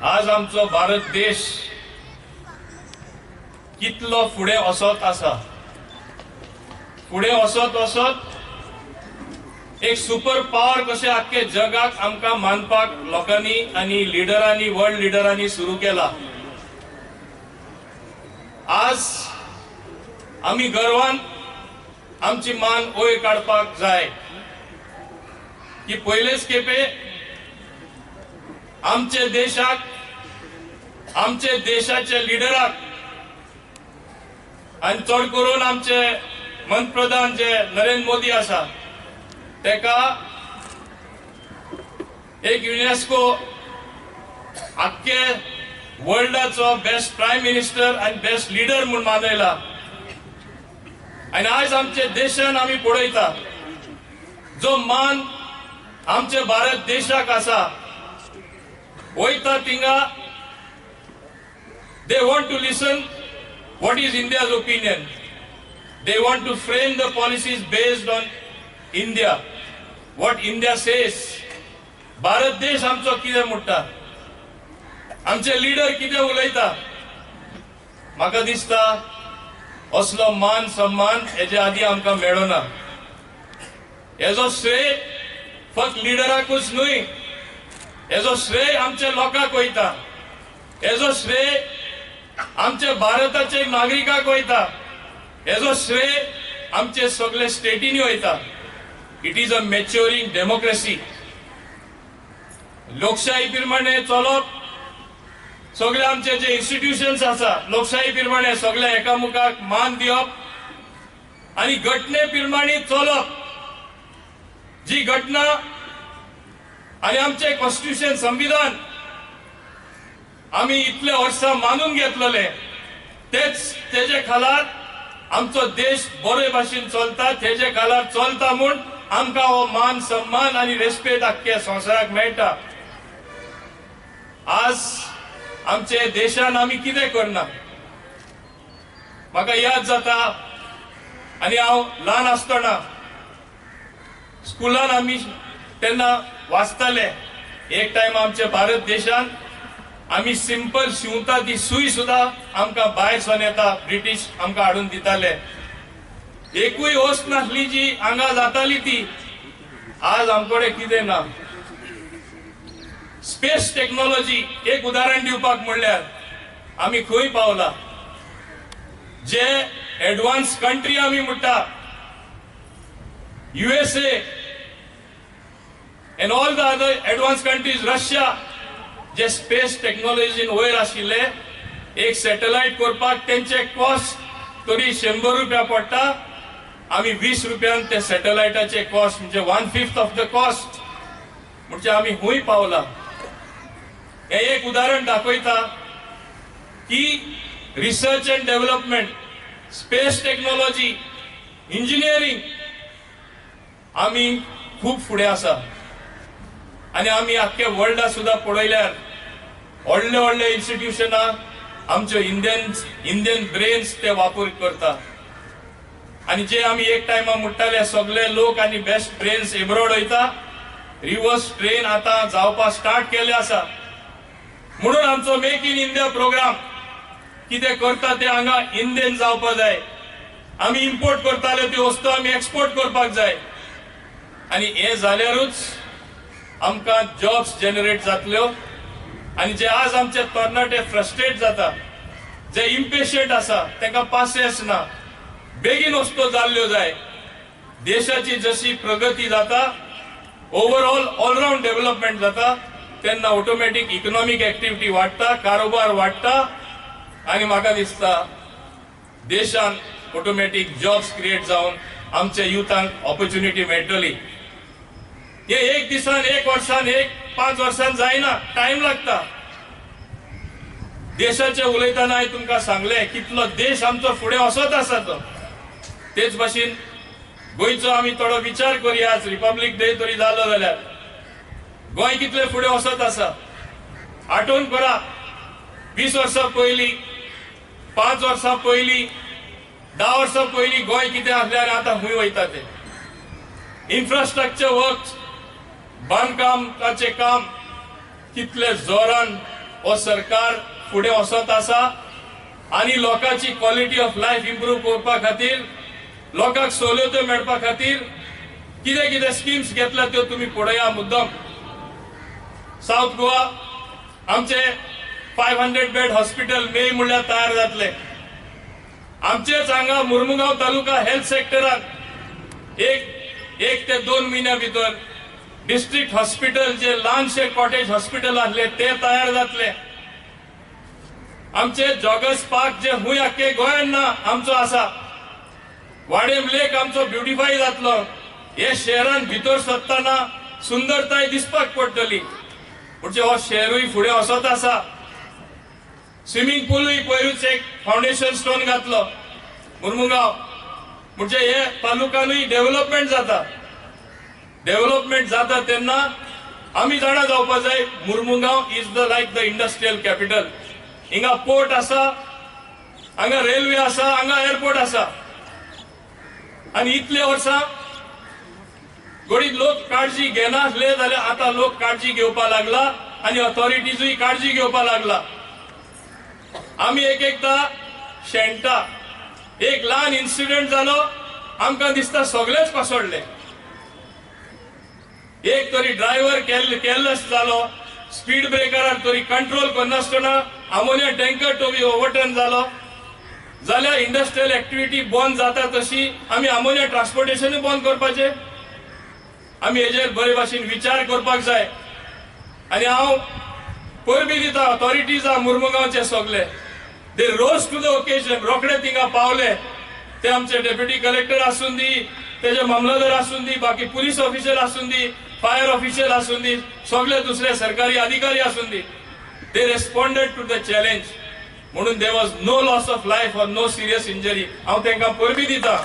आज आमचो भारत देश कितलो फुडें वचत आसा. फुडें वचत वचत एक सुपर पावर कशें आख्खे जगाक आमकां मानपाक लोकांनी आनी लिडरांनी वर्ल्ड लिडरांनी सुरू केला. आज आमी गर्वान आमची मान वयर काडपाक जाय की पयलेच खेपे आमचे देशाक आमचे देशाचे लिडराक आनी चड करून आमचे पंतप्रधान जे नरेंद्र मोदी आसा तेका एक युनेस्को आख्खे वर्ल्डाचो बेस्ट प्रायम मिनिस्टर आनी बेस्ट लिडर म्हूण मानयला. आनी आज आमचे देशान आमी पळयता जो मान आमचे भारत देशाक आसा वयता थिंगा they want to listen what is India's opinion. They want to frame the policies based on India, what India says. Bharat देश आमचो कितें म्हणटा, आमचे लिडर कितें उलयता, म्हाका दिसता असलो मान सन्मान हेजे आदी आमकां मेळना. हेजो श्रेय फक्त लिडराकूच न्हय, हेजो श्रेय आमच्या लोकांक वयता, हेजो श्रेय आमच्या भारताचे नागरिकांक वयता, हेजो श्रेय आमचे सगळे स्टेटीनी वयता. It is a maturing democracy. लोकशाही प्रमाणे चलप, सगळे आमचे जे इन्स्टिट्यूशन्स आसा लोकशाही प्रमाणे सगळे एकामेकाक मान दिवप आनी घटने प्रमाणे चलप. जी घटना आनी आमचे कॉन्स्टिट्यूशन संविधान आमी इतले वर्सां मानून घेतलेले तेजे खालार आमचो देश बरे भाशेन चलता, तेजे खालार चलता म्हूण आमकां हो मान सन्मान आनी रेस्पेक्ट आख्ख्या संवसाराक मेळटा. आज आमचे देशान आमी कितें करना म्हाका याद जाता. आनी हांव ल्हान आसतना स्कुलान आमी तेन्ना वाचताले. एक टायम आमच्या भारत देशान आमी सिंपल शिंवता ती सूय सुद्दां आमकां भायर सावन येता ब्रिटीश आमकां हाडून दिताले. एकूय वस्त नासली जी हांगा जाताली ती. आज आमकडे कितें ना. स्पेस टेक्नॉलॉजी एक उदाहरण दिवपाक म्हणल्यार आमी खंय पावला. जे एडवान्स कंट्री आमी म्हणटा USA and all the other advanced countries, Russia, जे स्पेस टेक्नॉलॉजीन वयर आशिल्ले एक सॅटेलायट करपाक तेंचे कॉस्ट तरी 100 रुपया पडटा. आमी 20 रुपयान ते सॅटेलायटाचे कॉस्ट म्हणजे 1/5 ऑफ द कॉस्ट म्हणजे आमी हूंय पावला. हे एक उदाहरण दाखयता की research end development, space technology, engineering आमी खूब फुडें आसा. आनी आमी आख्खे वर्ल्डा सुद्दां पळयल्यार व्हडले व्हडले इन्स्टिट्यूशनां आमच्यो इंडियन ब्रेन्स ते वापर करता. आनी जे आमी एक टायमा म्हणटाले सगळे लोक आनी बेस्ट ब्रेन्स एब्रॉड वयता, रिवर्स ट्रेन आतां जावपाक स्टार्ट केले आसा. म्हणून आमचो मेक इन इंडिया प्रोग्राम कितें करता ते हांगा इंडियन जावपाक जाय. आमी इम्पोर्ट करताले त्यो वस्तू आमी एक्सपोर्ट करपाक जाय. आनी हे जाल्यारूच आमकां जॉब्स जनरेट जातल्यो. आनी जे आज आमचे तरणाटे फ्रस्ट्रेट जाता, जे इम्पेशंट आसा तांकां पासेस ना, बेगीन वस्तू जाल्ल्यो जाय. देशाची जशी प्रगती जाता, ओवरऑल ऑलराउंड डेव्हलपमेंट जाता तेन्ना ऑटोमॅटीक इकॉनॉमिक एक्टिविटी वाडटा, कारोबार वाडटा आनी म्हाका दिसता देशान ऑटोमॅटीक जॉब्स क्रिएट जावन आमच्या युथांक ऑपॉर्च्युनिटी मेळटली. हे एक दिसान, एक वर्सान, 5 वर्सान जायना, टाइम लागता. देशाचे उलयतना हांवें तुमकां सांगलें कितलो देश आमचो फुडें वचत आसा तो. तेच भाशेन गोंयचो आमी थोडो विचार करुया. आज रिपब्लीक डे तरी जालो जाल्यार गोंय कितले फुडें वचत आसा. आठवून करा 20 वर्सां पयलीं, 5 वर्सां पयलीं, 10 वर्सां पयलीं गोंय कितें आसल्यार आतां खंय वयता ते. इन्फ्रास्ट्रक्चर वर्क, बांदकामाचे काम कितले जोरान हो सरकार फुडें वचत आसा आनी लोकांची क्वॉलिटी ऑफ लायफ इम्प्रूव करपा खातीर, लोकांक सवलत्यो मेळपा खातीर कितें कितें स्किम्स घेतल्या त्यो तुमी पळया मुद्दम. साऊथ गोवा आमचे 500 बेड हॉस्पिटल मे म्हणल्यार तयार जातले. आमचेच हांगा मुर्मुगांव तालुका हेल्थ सेक्टरात एक ते 2 म्हयन्या भितर डिस्ट्रिक्ट हॉस्पिटल जे ल्हानशे कॉटेज हॉस्पिटल आसले ते तयार जातले. आमचे जॉगर्स पार्क जे हुंय आख्खे गोंयान ना आमचो आसा. वाडेम लेक आमचो ब्युटिफाय जातलो. हे शहरान भितर सरतना सुंदरताय दिसपाक पडटली. म्हणजे हो शहरूय फुडें वचत आसा. स्विमींग पूलूय पयरूच एक फाउंडेशन स्टोन घातलो मुर्मुगांव. म्हणजे हे तालुकानूय डेव्हलपमेंट जाता. डेव्हलपमेंट जाता तेन्ना आमी जाणा जावपा जाय Mormugao is the like the industrial capital. हिंगा पोर्ट आसा, हांगा रेल्वे आसा, हांगा एअरपोर्ट आसा. आनी इतले वर्सां घडीत लोक काळजी घेनासले जाल्यार आतां लोक काळजी घेवपा लागला आनी ऑथॉरिटीजूय काळजी घेवपा लागला. आमी एकदा शेणटा एक ल्हान इन्सिडेंट जालो, आमकां दिसता सगळेच कोसळ्ळे. एक तरी ड्रायव्हर केअरलेस जालो, स्पीड ब्रेकरार तरी कंट्रोल करनासतना आमोनिया टँकर तो बी ओव्हरटर्न जालो. जाल्यार इंडस्ट्रियल एक्टिविटी बंद जाता तशी आमी आमोनिया ट्रान्सपोर्टेशनूय बंद करपाचे. आमी हेजेर बरे भाशेन विचार करपाक जाय. आनी हांव परबी दिता ऑथॉरिटीज आहा मुर्मुगांवचे सगळे. दे रोज टू द ओकेजन. रोखडे थिंगा पावले. ते आमचे डेप्युटी कलेक्टर आसून दी, तेजे मामलतदार आसून दी, बाकी पुलीस ऑफिसर आसून दी, फायर ऑफिशियल आसून दी, सगळे दुसरे सरकारी अधिकारी आसून दी. They responded to the challenge. म्हणून there was no loss of life or no serious injury. हांव तांकां परबी दिता.